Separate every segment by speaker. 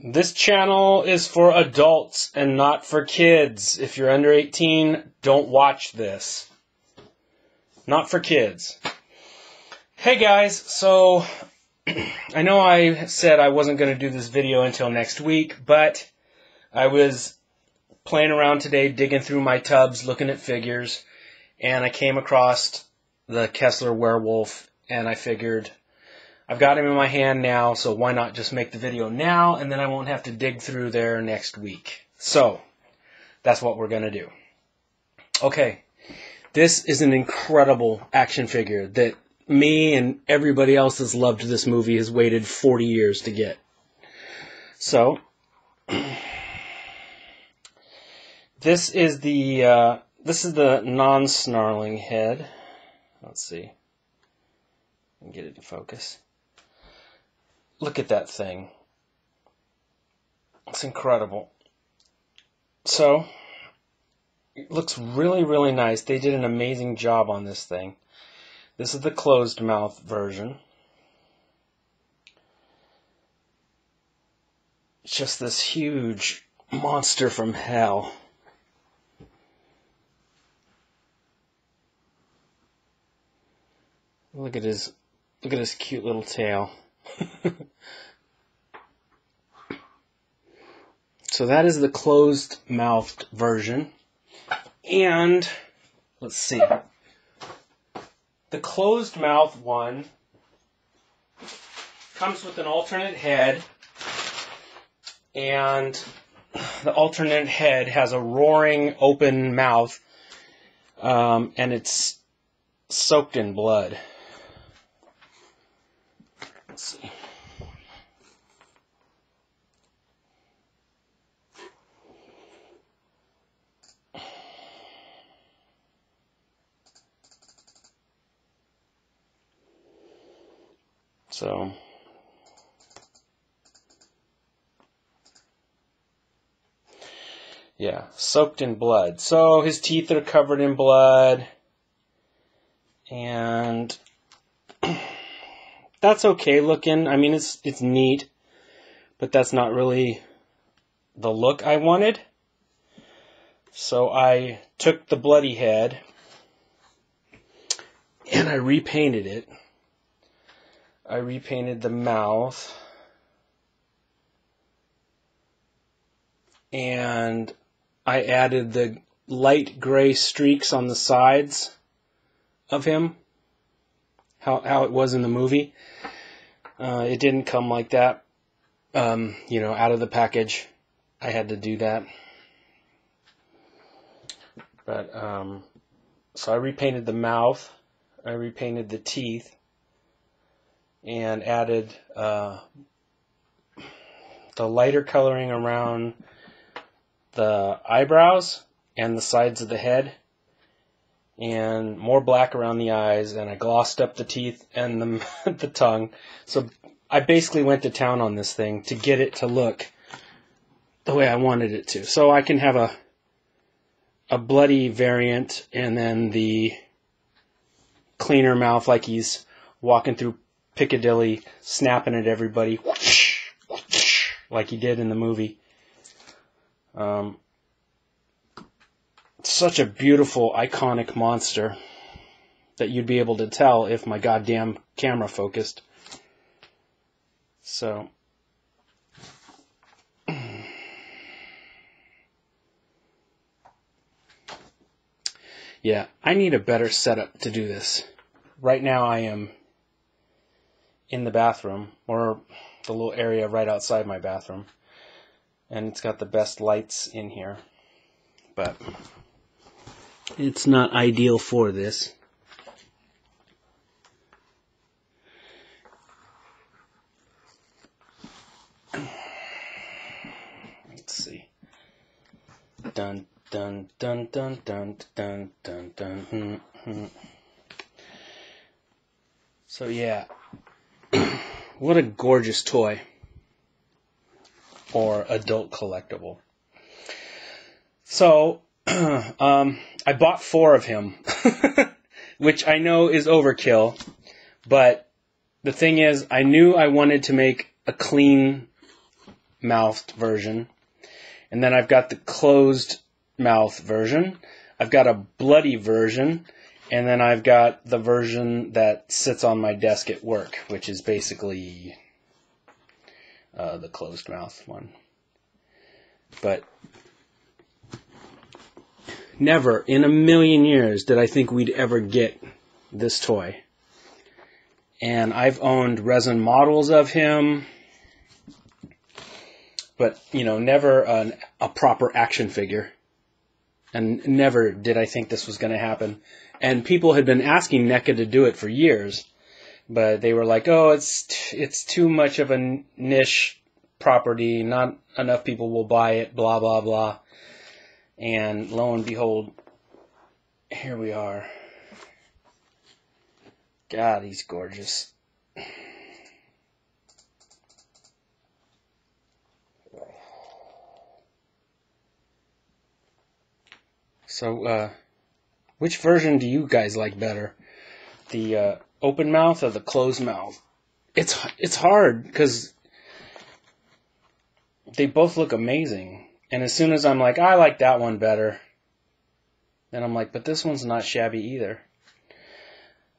Speaker 1: This channel is for adults and not for kids. If you're under 18, don't watch this. Not for kids. Hey guys, so I know I said I wasn't going to do this video until next week, but I was playing around today, digging through my tubs, looking at figures, and I came across the Kessler Werewolf, and I figured I've got him in my hand now, so why not just make the video now, and then I won't have to dig through there next week. So, that's what we're going to do. Okay, this is an incredible action figure that me and everybody else that's loved this movie has waited 40 years to get. So, this is the non-snarling head. Let's see. Get it to focus. Look at that thing. It's incredible. So, it looks really, really nice. They did an amazing job on this thing. This is the closed mouth version. It's just this huge monster from hell. Look at his cute little tail. So that is the closed-mouthed version. And let's see. The closed-mouth one comes with an alternate head, and the alternate head has a roaring open mouth, and it's soaked in blood. Let's see. So, yeah, soaked in blood. So his teeth are covered in blood, and that's okay looking. I mean, it's neat, but that's not really the look I wanted. So I took the bloody head and I repainted it. I repainted the mouth, and I added the light gray streaks on the sides of him, how it was in the movie. It didn't come like that, you know, out of the package. I had to do that. But, so I repainted the mouth, I repainted the teeth, and added the lighter coloring around the eyebrows and the sides of the head, and more black around the eyes, and I glossed up the teeth and the tongue. So I basically went to town on this thing to get it to look the way I wanted it to. So I can have a bloody variant, and then the cleaner mouth, like he's walking through Piccadilly, snapping at everybody, whoosh, whoosh, like he did in the movie. Such a beautiful, iconic monster that you'd be able to tell if my goddamn camera focused. So, yeah, I need a better setup to do this. Right now I am in the bathroom, or the little area right outside my bathroom, and it's got the best lights in here, but it's not ideal for this. Let's see. Dun dun dun dun dun dun dun dun. So yeah. What a gorgeous toy, or adult collectible. So, I bought 4 of him, which I know is overkill, but the thing is, I knew I wanted to make a clean mouthed version. And then I've got the closed mouth version. I've got a bloody version. And then I've got the version that sits on my desk at work, which is basically the closed mouth one. But never in a million years did I think we'd ever get this toy. And I've owned resin models of him, but, never a proper action figure. And never did I think this was going to happen. And people had been asking Neca to do it for years, but they were like, oh, it's too much of a niche property, not enough people will buy it, blah, blah, blah. And lo and behold, here we are. God, he's gorgeous. So, which version do you guys like better? The open mouth or the closed mouth? It's hard because they both look amazing. And as soon as I'm like, I like that one better, then I'm like, but this one's not shabby either.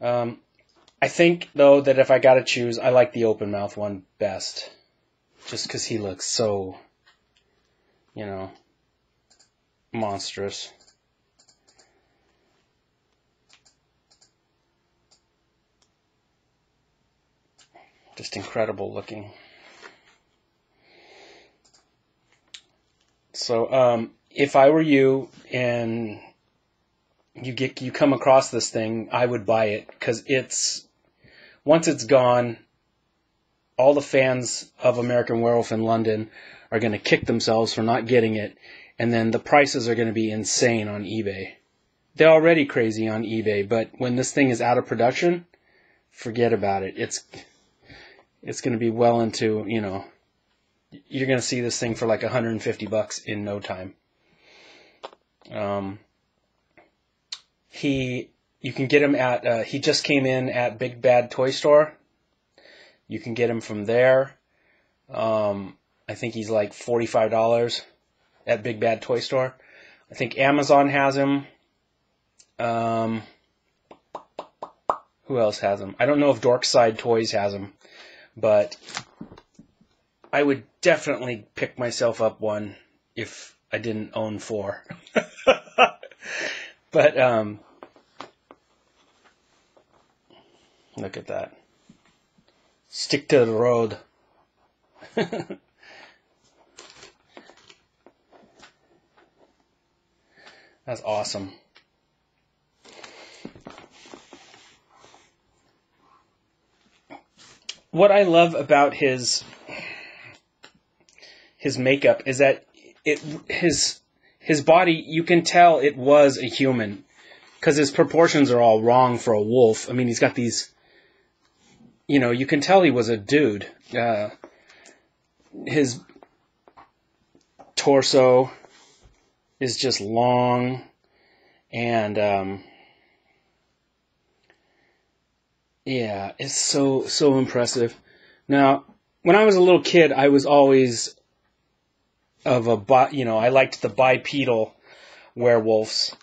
Speaker 1: I think, though, that if I gotta choose, I like the open mouth one best. Just because he looks so, monstrous. Just incredible looking. So, if I were you and you come across this thing, I would buy it because once it's gone, all the fans of American Werewolf in London are going to kick themselves for not getting it, and then the prices are going to be insane on eBay. They're already crazy on eBay, but when this thing is out of production, forget about it. It's going to be well into, you're going to see this thing for like $150 in no time. You can get him at, he just came in at Big Bad Toy Store. You can get him from there. I think he's like $45 at Big Bad Toy Store. I think Amazon has him. Who else has him? I don't know if Dorkside Toys has him, but I would definitely pick myself up one if I didn't own 4. But, look at that. Stick to the road. That's awesome. What I love about his makeup is that his body, you can tell it was a human because his proportions are all wrong for a wolf. I mean, he's got these, you can tell he was a dude. His torso is just long and yeah, it's so impressive. Now, when I was a little kid, I was always I liked the bipedal werewolves,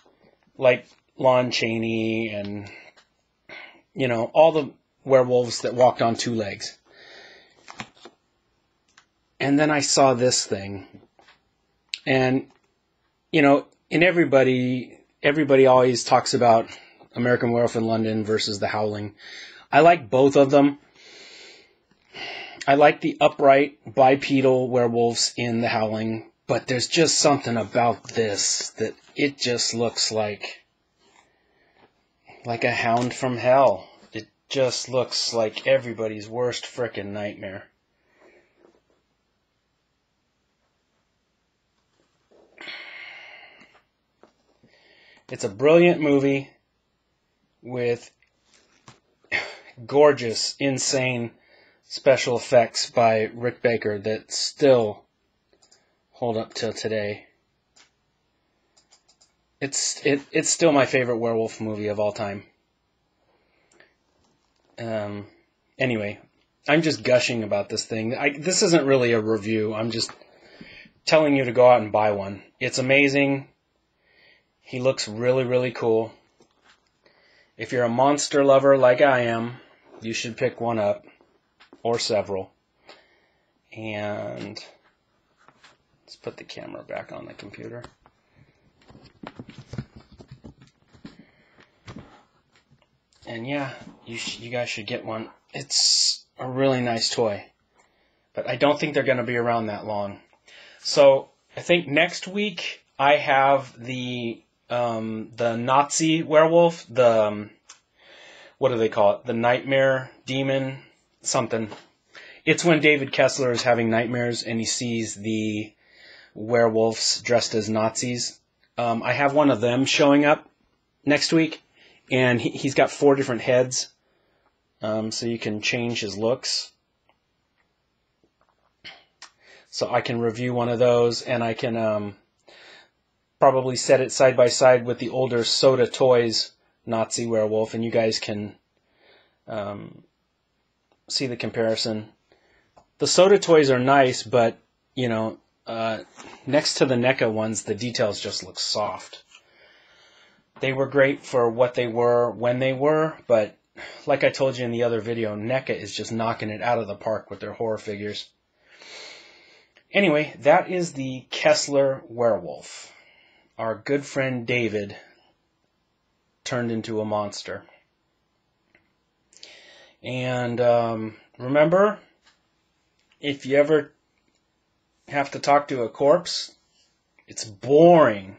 Speaker 1: like Lon Chaney and, all the werewolves that walked on 2 legs. And then I saw this thing. And, and everybody always talks about American Werewolf in London versus The Howling. I like both of them. I like the upright bipedal werewolves in The Howling, but there's just something about this that it just looks like a hound from hell. It just looks like everybody's worst frickin' nightmare. It's a brilliant movie with gorgeous, insane special effects by Rick Baker that still hold up till today. It's still my favorite werewolf movie of all time. Anyway, I'm just gushing about this thing. This isn't really a review. I'm just telling you to go out and buy one. It's amazing. He looks really, really cool. If you're a monster lover like I am, you should pick one up, or several. And let's put the camera back on the computer. And yeah, you guys should get one. It's a really nice toy. But I don't think they're going to be around that long. So I think next week I have the Nazi werewolf, what do they call it? The nightmare demon something. It's when David Kessler is having nightmares and he sees the werewolves dressed as Nazis. I have one of them showing up next week, and he's got 4 different heads, so you can change his looks. So I can review one of those, and I can probably set it side by side with the older Soda Toys Nazi werewolf, and you guys can see the comparison. The Soda Toys are nice, but, you know, next to the Neca ones, the details just look soft. They were great for what they were when they were, but like I told you in the other video, Neca is just knocking it out of the park with their horror figures. Anyway, that is the Kessler werewolf. Our good friend David turned into a monster. And remember, if you ever have to talk to a corpse, it's boring.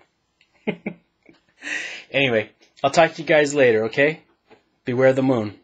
Speaker 1: Anyway, I'll talk to you guys later, okay? Beware the moon.